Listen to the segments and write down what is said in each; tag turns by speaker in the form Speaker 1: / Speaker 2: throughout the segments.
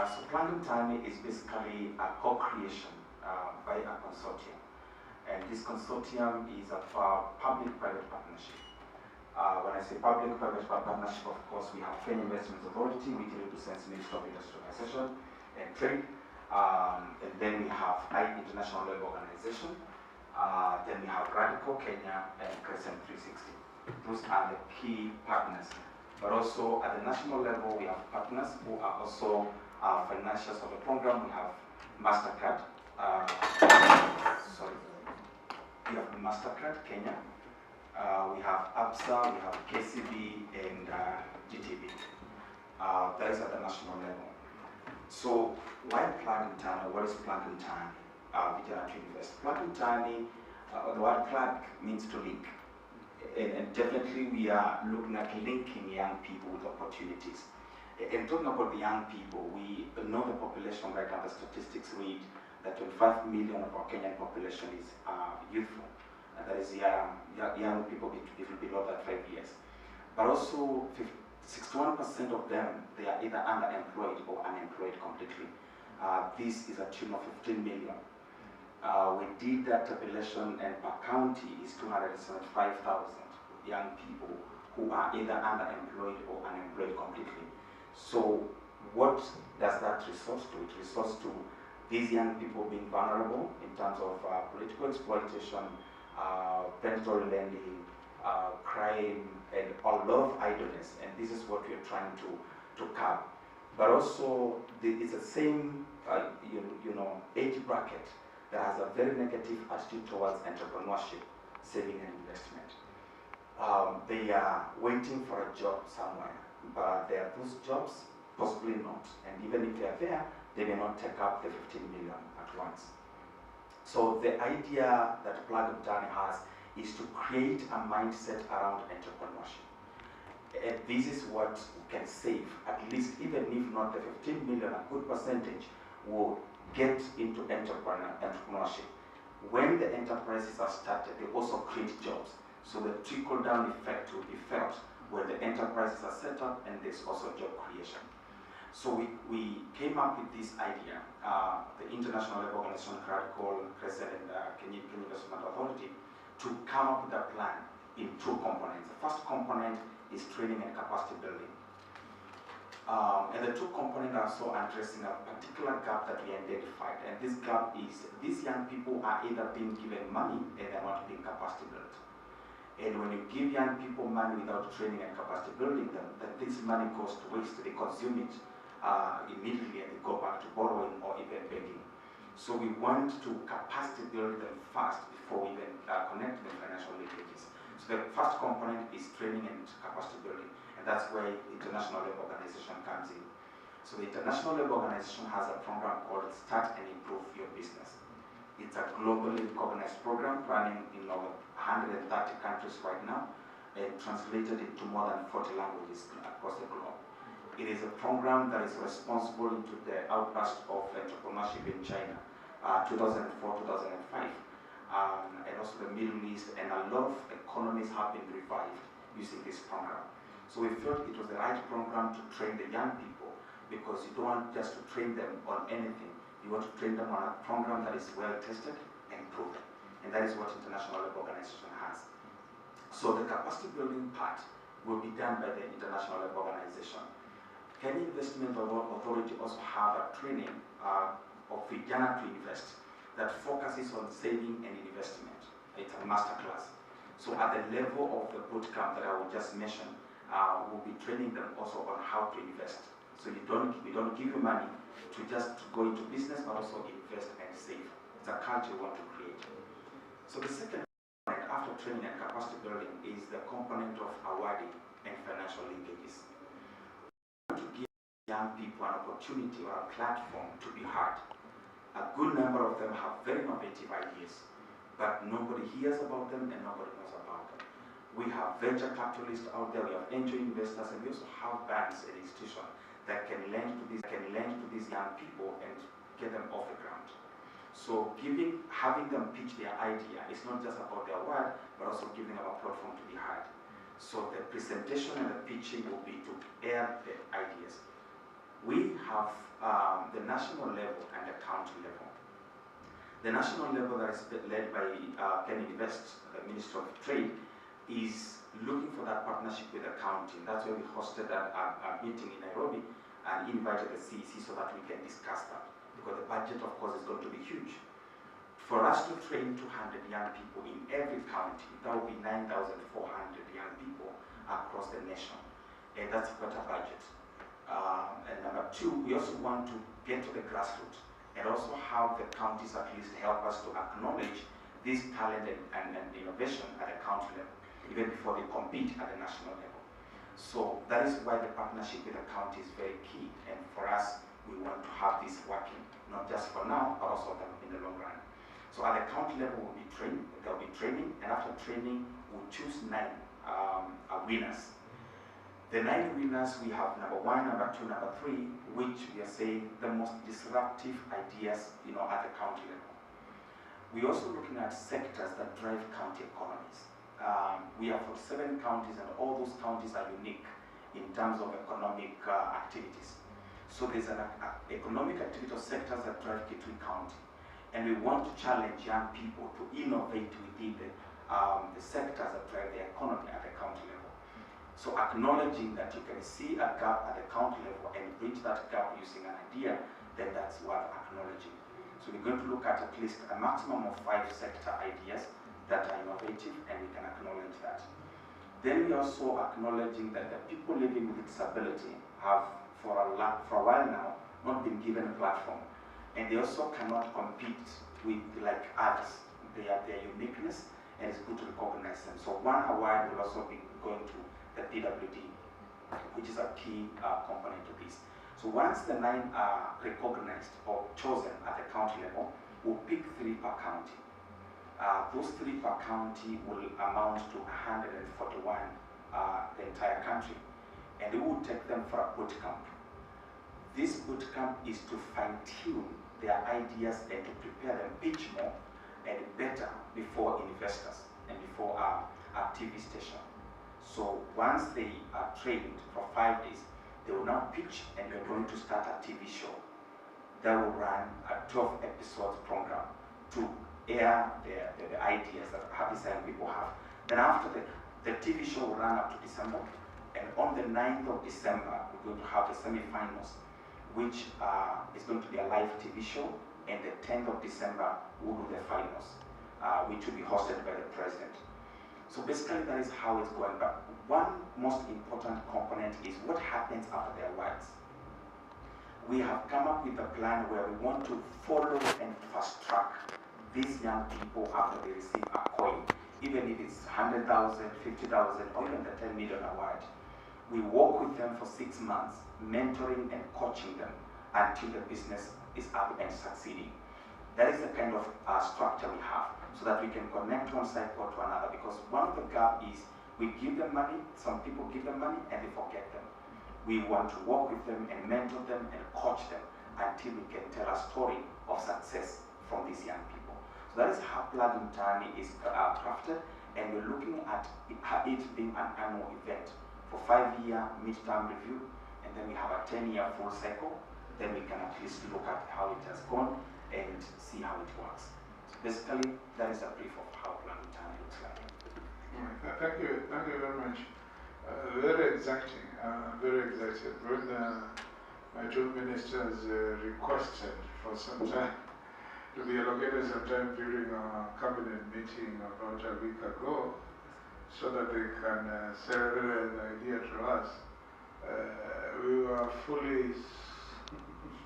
Speaker 1: So Plan Mtaani is basically a co-creation by a consortium. And this consortium is a public-private partnership. When I say public-private partnership, of course, we have Kenya Investment Authority, which represents Ministry of Industrialization and Trade. And then we have International Labour Organization. Then we have Radical Kenya and Crescent 360. Those are the key partners. But also at the national level, we have partners who are also financiers of the program. We have MasterCard. We have MasterCard Kenya. We have ABSA, we have KCB, and GTB. That is at the national level. So why Plan Mtaani? What is Plan Mtaani? Vijana to invest. Plan Mtaani, the word plug means to link. And definitely we are looking at linking young people with opportunities. And talking about the young people, we know the population right now, the statistics read that 25 million of our Kenyan population is youthful. And that is young people below that 5 years. But also 61% of them, they are either underemployed or unemployed completely. This is a tune of 15 million. We did that tabulation, and per county is 275,000 young people who are either underemployed or unemployed completely. So what does that resort to? It resorts to these young people being vulnerable in terms of political exploitation, predatory lending, crime, and a lot of idleness. And this is what we are trying to curb. But also, it's the same age bracket that has a very negative attitude towards entrepreneurship, saving and investment. They are waiting for a job somewhere, but there are those jobs, possibly not. And even if they are there, they may not take up the 15 million at once. So the idea that Plan Mtaani has is to create a mindset around entrepreneurship. And this is what can save, at least even if not the 15 million, a good percentage will get into entrepreneurship. When the enterprises are started, they also create jobs. So the trickle-down effect will be felt when the enterprises are set up and there's also job creation. So we came up with this idea, the International Labour Organization, Radical, Crescent, and Kenya Investment Authority, to come up with a plan in two components. The first component is training and capacity building. And the two components are also addressing a particular gap that we identified. And this gap is these young people are either being given money and they're not being capacity built. And when you give young people money without training and capacity building them, then this money goes to waste. They consume it immediately and they go back to borrowing or even begging. So we want to capacity build them fast before we even connect them financial linkages. So the first component is training and capacity building. And that's where the International Labour Organization comes in. So the International Labour Organization has a program called Start and Improve Your Business. It's a globally recognized program running in over 130 countries right now and translated into more than 40 languages across the globe. It is a program that is responsible into the outburst of entrepreneurship in China, 2004-2005, and also the Middle East, and a lot of economies have been revived using this program. So we felt it was the right program to train the young people, because you don't want just to train them on anything. You want to train them on a program that is well tested and proven. And that is what International Labour Organization has. So the capacity building part will be done by the International Labour Organization. Kenya Investment Authority also have a training of Vijana to Invest that focuses on saving and investment. It's a masterclass. So at the level of the bootcamp that I will just mention, we'll be training them also on how to invest. So we don't give you money to just go into business, but also invest and save. It's a culture we want to create. So the second component after training and capacity building is the component of awarding and financial linkages. We want to give young people an opportunity or a platform to be heard. A good number of them have very innovative ideas, but nobody hears about them and nobody knows about them. We have venture capitalists out there, we have angel investors, and we also have banks and institutions that can lend to these young people and get them off the ground. So having them pitch their idea is not just about their word, but also giving them a platform to be heard. So the presentation and the pitching will be to air the ideas. We have have the national level and the county level. The national level that is led by Ken Invest, the Minister of Trade, is looking for that partnership with the county. That's why we hosted a meeting in Nairobi and invited the CEC so that we can discuss that. Because the budget, of course, is going to be huge. For us to train 200 young people in every county, that will be 9,400 young people across the nation. And that's quite a budget. And number two, we also want to get to the grassroots and also have the counties at least help us to acknowledge this talent and innovation at the county level, even before they compete at the national level. So that is why the partnership with the county is very key. And for us, we want to have this working, not just for now, but also in the long run. So at the county level, we'll be trained, there'll be training, and after training, we'll choose 9 winners. The 9 winners, we have number 1, number 2, number 3, which we are saying the most disruptive ideas, at the county level. We're also looking at sectors that drive county economies. We have 47 counties, and all those counties are unique in terms of economic activities. So there's an economic activity or sectors that drive Kitui County. And we want to challenge young people to innovate within the sectors that drive the economy at the county level. So acknowledging that you can see a gap at the county level and bridge that gap using an idea, then that's worth acknowledging. So we're going to look at least a maximum of 5 sector ideas that are innovative, and we can acknowledge that. Then we're also acknowledging that the people living with disability have, for a while now, not been given a platform. And they also cannot compete with like others. They have their uniqueness, and it's good to recognize them. So one award will also be going to the PWD, which is a key component of this. So once the 9 are recognized or chosen at the county level, we'll pick 3 per county. Those 3 per county will amount to 141 the entire country. And we will take them for a boot camp. This boot camp is to fine-tune their ideas and to prepare them pitch more and better before investors and before our TV station. So once they are trained for 5 days, they will now pitch, and we're going to start a TV show that will run a 12 episodes program to air the ideas that these young people have. Then after the TV show will run up to December, and on the 9th of December, we're going to have the semi-finals, which is going to be a live TV show, and the 10th of December, we'll do the finals, which will be hosted by the president. So basically, that is how it's going. But one most important component is what happens after the awards. We have come up with a plan where we want to follow and fast track these young people after they receive a coin, even if it's 100,000, 50,000, or even the 10 million award. We work with them for 6 months, mentoring and coaching them until the business is up and succeeding. That is the kind of structure we have, so that we can connect one cycle to another. Because one of the gaps is we give them money, some people give them money and they forget them. We want to work with them and mentor them and coach them until we can tell a story of success from these young people. So that is how Mtaani is crafted, and we're looking at it being an annual event for 5-year midterm review, and then we have a 10-year full cycle. Then we can at least look at how it has gone and see how it works. So basically, that is a brief of how Mtaani looks like.
Speaker 2: Thank you very much. Very exciting, very excited. When my two ministers requested for some time to be allocated some time during a cabinet meeting about a week ago, so that they can sell the idea to us, we were fully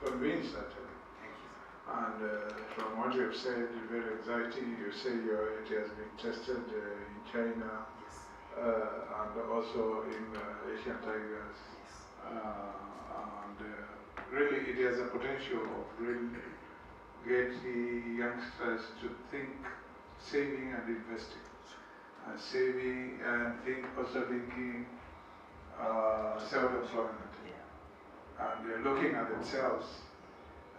Speaker 2: convinced actually. And from what you have said, very exciting. You say it has been tested in China and also in Asian tigers. And really it has a potential of really getting youngsters to think saving and investing. Saving and also thinking self-employment. And looking at themselves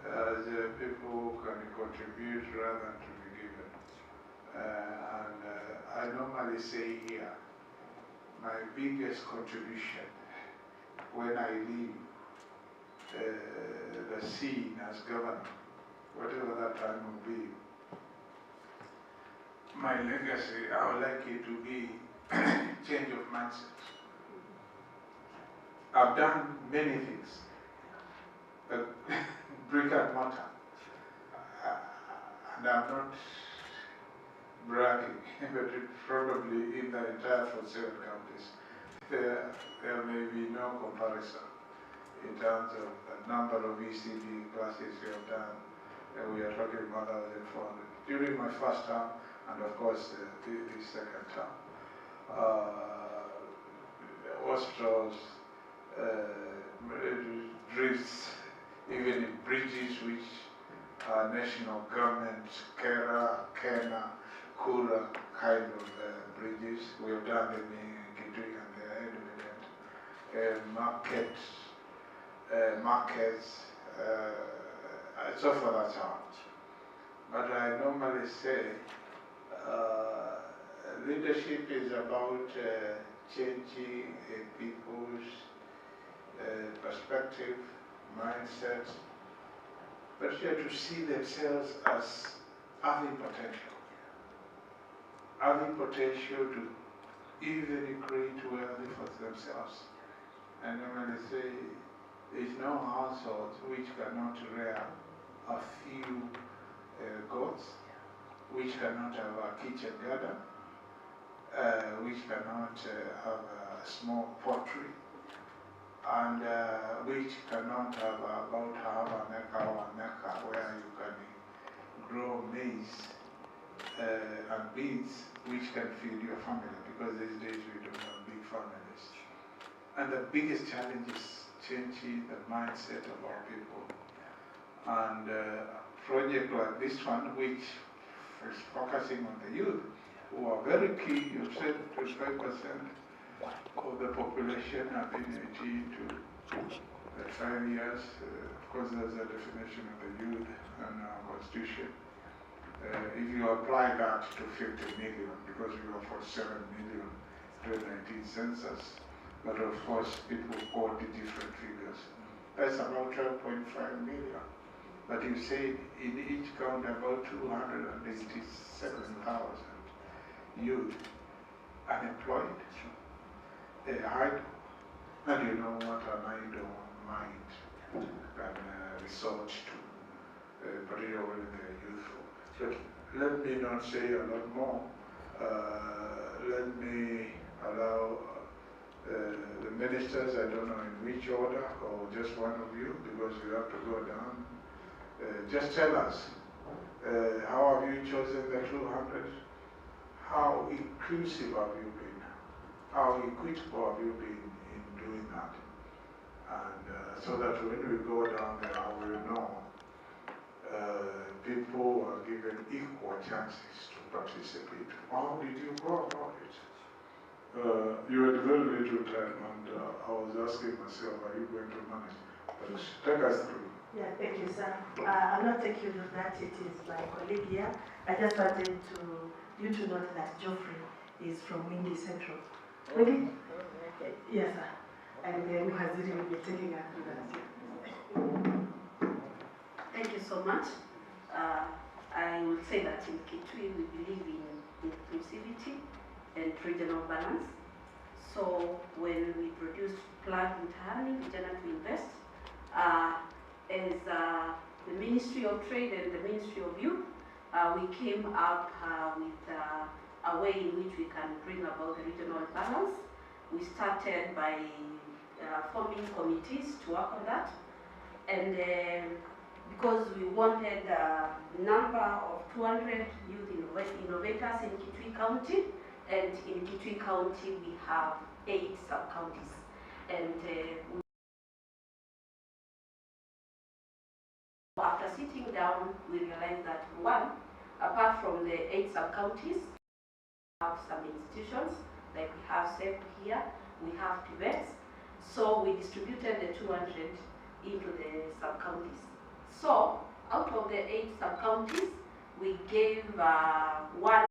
Speaker 2: as people who can contribute rather than to be given. And I normally say here, my biggest contribution when I leave scene as governor, whatever that time will be, my legacy, I would like it to be change of mindset. I've done many things, but brick and mortar, and I'm not bragging, but probably in the entire 47 counties, there may be no comparison in terms of the number of ECD classes we have done. We are talking about 1,400 during my first term, and of course the second term. Hospitals, drifts, even in bridges which are national government, Kena, Kura kind of bridges. We have done them in Kitui and they are evident. Markets, so far that's out. But I normally say leadership is about changing a people's perspective, mindset, but here to see themselves as having potential. Having potential to even create wealth for themselves. I normally say there is no household which cannot rear a few goats, which cannot have a kitchen garden, which cannot have a small poultry, and which cannot have about half an acre or an acre where you can grow maize and beans, which can feed your family, because these days we don't have big families. And the biggest challenge is changing the mindset of our people. And a project like this one, which is focusing on the youth, who are very key. You said 25% of the population have been 18 to 5 years. Of course, there's a definition of the youth and our constitution. If you apply that to 50 million, because we were 47 million 2019 census, but of course people quote the different figures. That's about 12.5 million. But you say in each county about 287,000 youth unemployed, idle, and you know what an idle mind can resort to, particularly the youthful. So let me not say a lot more. Let me allow the ministers, I don't know in which order, or just one of you, because we have to go down. Just tell us, how have you chosen the 200? How inclusive have you been? How equitable have you been in doing that? And so that when we go down there, we will know people are given equal chances to participate. How did you go about it? You had very little time, and I was asking myself, are you going to manage? But take us through.
Speaker 3: Yeah, thank you, sir. I'll not take you to that. It is my colleague here. I just wanted you to note that Geoffrey is from Windy Central. Windy? Okay. Yes, sir. And then Haziri will be taking us through that.
Speaker 4: Thank you so much. I would say that in Kitui we believe in inclusivity and regional balance. So when we produced Plan Mtaani, Vijana to Invest, as the Ministry of Trade and the Ministry of Youth, we came up with a way in which we can bring about the regional balance. We started by forming committees to work on that, and because we wanted a number of 200 youth innovators in Kitui County, and in Kitui County we have 8 sub-counties, and after sitting down, we realized that one, apart from the 8 sub-counties, we have some institutions, like we have SEP here, we have PIVETs, so we distributed the 200 into the sub-counties. So, out of the 8 sub-counties, we gave one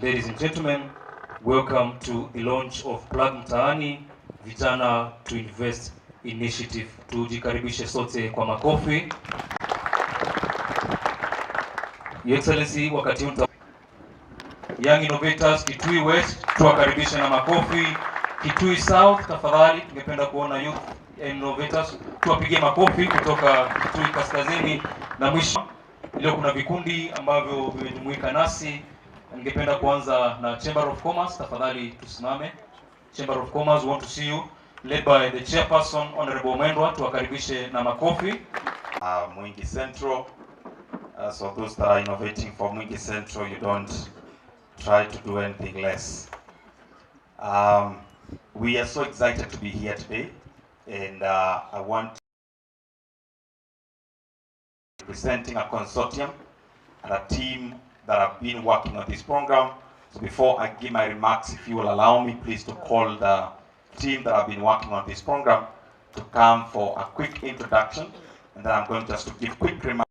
Speaker 5: Ladies and gentlemen, welcome to the launch of Plug Mtaani Vijana to Invest Initiative. Tujikaribishe sote kwa makofi. Your Excellency, wakati huu Young Innovators Kitui West, tuwakaribishe na makofi. Kitui South, tafadhali tungependa kuona youth innovators, tuwapigie makofi kutoka Kitui Kaskazini. Na mwisho leo kuna vikundi ambavyo vimejumuika nasi. Ningependa kuanza na Chamber of Commerce, tafadhali tusimame. Chamber of Commerce, want to see you, led by the chairperson Honorable Mwendwa, tuwakaribishe na makofi.
Speaker 6: Mwingi Central, so those that are innovating for Mwingi Central, you don't try to do anything less. We are so excited to be here today, and I want presenting a consortium and a team that have been working on this program. So before I give my remarks, if you will allow me, please, to call the team that have been working on this program to come for a quick introduction, and then I'm going just to give quick remarks.